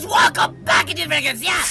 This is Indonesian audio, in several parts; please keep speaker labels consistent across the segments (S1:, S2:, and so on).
S1: welcome back in Vegas, yeah!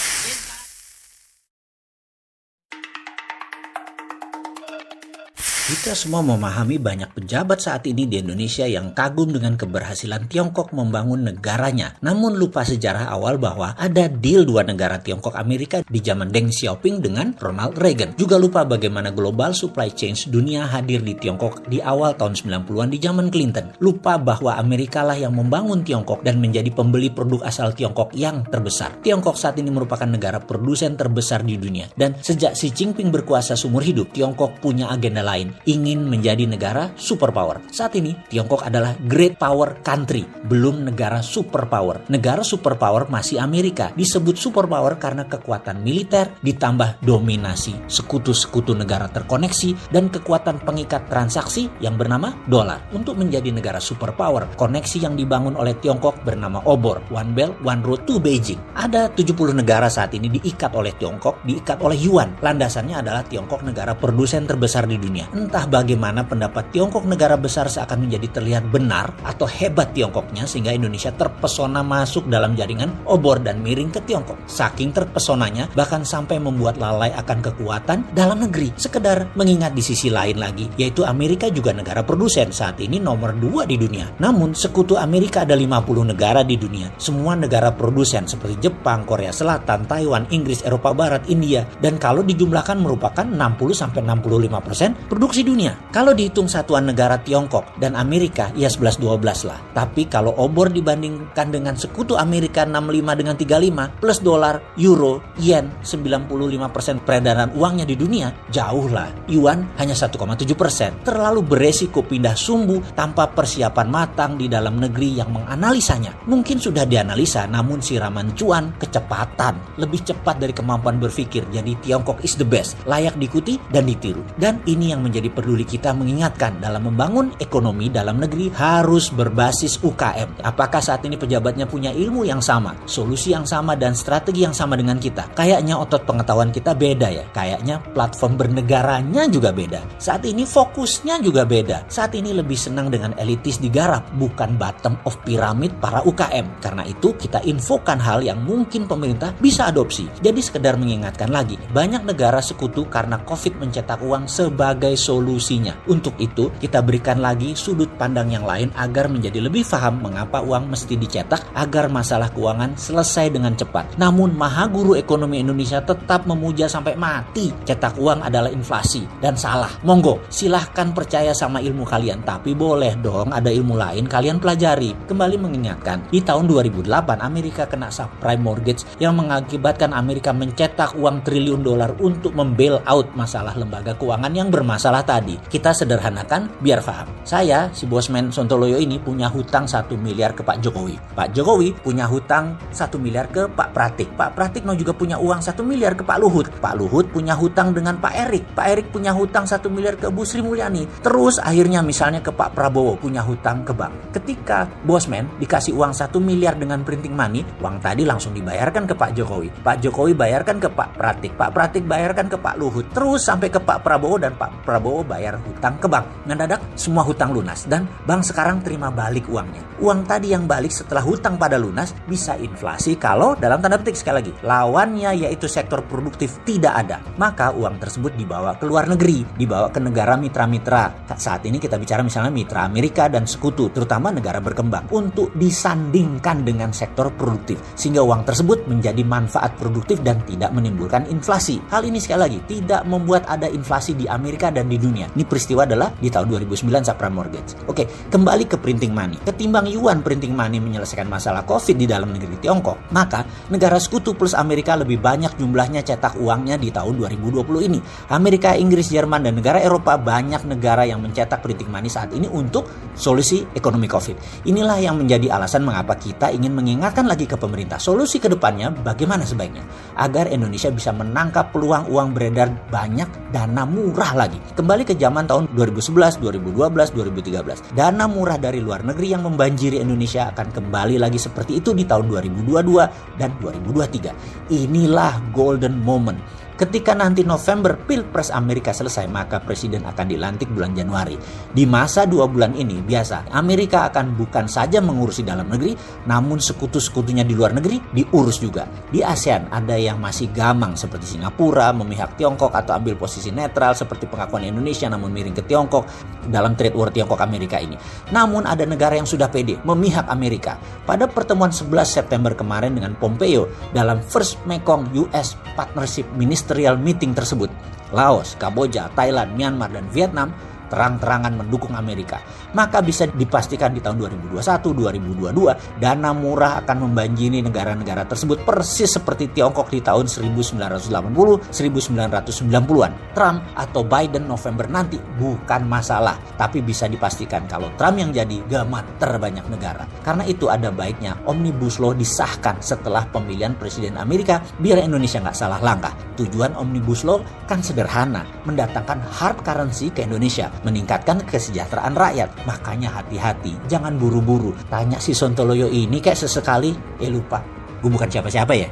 S2: Kita semua memahami banyak pejabat saat ini di Indonesia yang kagum dengan keberhasilan Tiongkok membangun negaranya. Namun lupa sejarah awal bahwa ada deal dua negara Tiongkok Amerika di zaman Deng Xiaoping dengan Ronald Reagan. Juga lupa bagaimana global supply chain dunia hadir di Tiongkok di awal tahun 90-an di zaman Clinton. Lupa bahwa Amerika lah yang membangun Tiongkok dan menjadi pembeli produk asal Tiongkok yang terbesar. Tiongkok saat ini merupakan negara produsen terbesar di dunia. Dan sejak Xi Jinping berkuasa seumur hidup, Tiongkok punya agenda lain, ingin menjadi negara superpower. Saat ini, Tiongkok adalah great power country, belum negara superpower. Negara superpower masih Amerika. Disebut superpower karena kekuatan militer ditambah dominasi sekutu-sekutu negara terkoneksi dan kekuatan pengikat transaksi yang bernama dolar. Untuk menjadi negara superpower, koneksi yang dibangun oleh Tiongkok bernama obor, One Belt, One Road to Beijing. Ada 70 negara saat ini diikat oleh Tiongkok, diikat oleh yuan. Landasannya adalah Tiongkok negara produsen terbesar di dunia. Entah bagaimana pendapat Tiongkok negara besar seakan menjadi terlihat benar atau hebat Tiongkoknya sehingga Indonesia terpesona masuk dalam jaringan obor dan miring ke Tiongkok. Saking terpesonanya bahkan sampai membuat lalai akan kekuatan dalam negeri. Sekedar mengingat di sisi lain lagi, yaitu Amerika juga negara produsen, saat ini nomor 2 di dunia. Namun sekutu Amerika ada 50 negara di dunia. Semua negara produsen seperti Jepang, Korea Selatan, Taiwan, Inggris, Eropa Barat, India, dan kalau dijumlahkan merupakan 60-65% produksi dunia. Kalau dihitung satuan negara Tiongkok dan Amerika, ya 11-12 lah. Tapi kalau obor dibandingkan dengan sekutu Amerika 65 dengan 35 plus dolar, euro, yen 95% peredaran uangnya di dunia, jauh lah. Yuan hanya 1,7%. Terlalu beresiko pindah sumbu tanpa persiapan matang di dalam negeri yang menganalisanya. Mungkin sudah dianalisa, namun siraman cuan, kecepatan lebih cepat dari kemampuan berpikir. Jadi Tiongkok is the best, layak diikuti dan ditiru. Dan ini yang menjadi peduli kita mengingatkan dalam membangun ekonomi dalam negeri harus berbasis UKM. Apakah saat ini pejabatnya punya ilmu yang sama, solusi yang sama, dan strategi yang sama dengan kita? Kayaknya otot pengetahuan kita beda ya. Kayaknya platform bernegaranya juga beda. Saat ini fokusnya juga beda. Saat ini lebih senang dengan elitis digarap, bukan bottom of pyramid para UKM. Karena itu kita infokan hal yang mungkin pemerintah bisa adopsi. Jadi sekedar mengingatkan lagi, banyak negara sekutu karena COVID mencetak uang sebagai solusinya. Untuk itu, kita berikan lagi sudut pandang yang lain agar menjadi lebih paham mengapa uang mesti dicetak agar masalah keuangan selesai dengan cepat. Namun, maha guru ekonomi Indonesia tetap memuja sampai mati cetak uang adalah inflasi dan salah. Monggo, silahkan percaya sama ilmu kalian, tapi boleh dong ada ilmu lain kalian pelajari. Kembali mengingatkan, di tahun 2008 Amerika kena subprime mortgage yang mengakibatkan Amerika mencetak uang triliun dolar untuk membail out masalah lembaga keuangan yang bermasalah tadi. Kita sederhanakan biar paham. Saya, si Bosman Sontoloyo ini punya hutang 1 miliar ke Pak Jokowi. Pak Jokowi punya hutang 1 miliar ke Pak Pratik. Pak Pratikno juga punya uang 1 miliar ke Pak Luhut. Pak Luhut punya hutang dengan Pak Erik. Pak Erik punya hutang 1 miliar ke Bu Sri Mulyani. Terus akhirnya misalnya ke Pak Prabowo punya hutang ke bank. Ketika Bosman dikasih uang 1 miliar dengan printing money, uang tadi langsung dibayarkan ke Pak Jokowi. Pak Jokowi bayarkan ke Pak Pratik. Pak Pratik bayarkan ke Pak Luhut. Terus sampai ke Pak Prabowo dan Pak Prabowo bayar hutang ke bank. Mendadak semua hutang lunas dan bank sekarang terima balik uangnya. Uang tadi yang balik setelah hutang pada lunas bisa inflasi kalau dalam tanda petik sekali lagi lawannya yaitu sektor produktif tidak ada. Maka uang tersebut dibawa ke luar negeri, dibawa ke negara mitra-mitra. Saat ini kita bicara misalnya mitra Amerika dan sekutu, terutama negara berkembang, untuk disandingkan dengan sektor produktif sehingga uang tersebut menjadi manfaat produktif dan tidak menimbulkan inflasi. Hal ini sekali lagi tidak membuat ada inflasi di Amerika dan di dunia. Ini peristiwa adalah di tahun 2009 subprime mortgage. Oke, kembali ke printing money. Ketimbang yuan printing money menyelesaikan masalah COVID di dalam negeri Tiongkok, maka negara sekutu plus Amerika lebih banyak jumlahnya cetak uangnya di tahun 2020 ini. Amerika, Inggris, Jerman, dan negara Eropa banyak negara yang mencetak printing money saat ini untuk solusi ekonomi COVID. Inilah yang menjadi alasan mengapa kita ingin mengingatkan lagi ke pemerintah. Solusi ke depannya bagaimana sebaiknya agar Indonesia bisa menangkap peluang uang beredar banyak, dana murah lagi. Kembali ke zaman tahun 2011, 2012, 2013. Dana murah dari luar negeri yang membanjiri Indonesia akan kembali lagi seperti itu di tahun 2022 dan 2023. Inilah golden moment. Ketika nanti November Pilpres Amerika selesai, maka presiden akan dilantik bulan Januari. Di masa 2 bulan ini, biasa Amerika akan bukan saja mengurusi dalam negeri, namun sekutu-sekutunya di luar negeri diurus juga. Di ASEAN ada yang masih gamang seperti Singapura, memihak Tiongkok atau ambil posisi netral seperti pengakuan Indonesia namun miring ke Tiongkok dalam trade war Tiongkok-Amerika ini. Namun ada negara yang sudah pede, memihak Amerika. Pada pertemuan 11 September kemarin dengan Pompeo dalam First Mekong US Partnership Ministerial Meeting tersebut, Laos, Kamboja, Thailand, Myanmar, dan Vietnam terang-terangan mendukung Amerika. Maka bisa dipastikan di tahun 2021-2022 dana murah akan membanjiri negara-negara tersebut persis seperti Tiongkok di tahun 1980-1990-an. Trump atau Biden November nanti bukan masalah, tapi bisa dipastikan kalau Trump yang jadi gamat terbanyak negara. Karena itu ada baiknya Omnibus Law disahkan setelah pemilihan Presiden Amerika biar Indonesia nggak salah langkah. Tujuan Omnibus Law kan sederhana, mendatangkan hard currency ke Indonesia, meningkatkan kesejahteraan rakyat. Makanya hati-hati, jangan buru-buru. Tanya si Sontoloyo ini kayak sesekali, lupa, gue bukan siapa-siapa ya.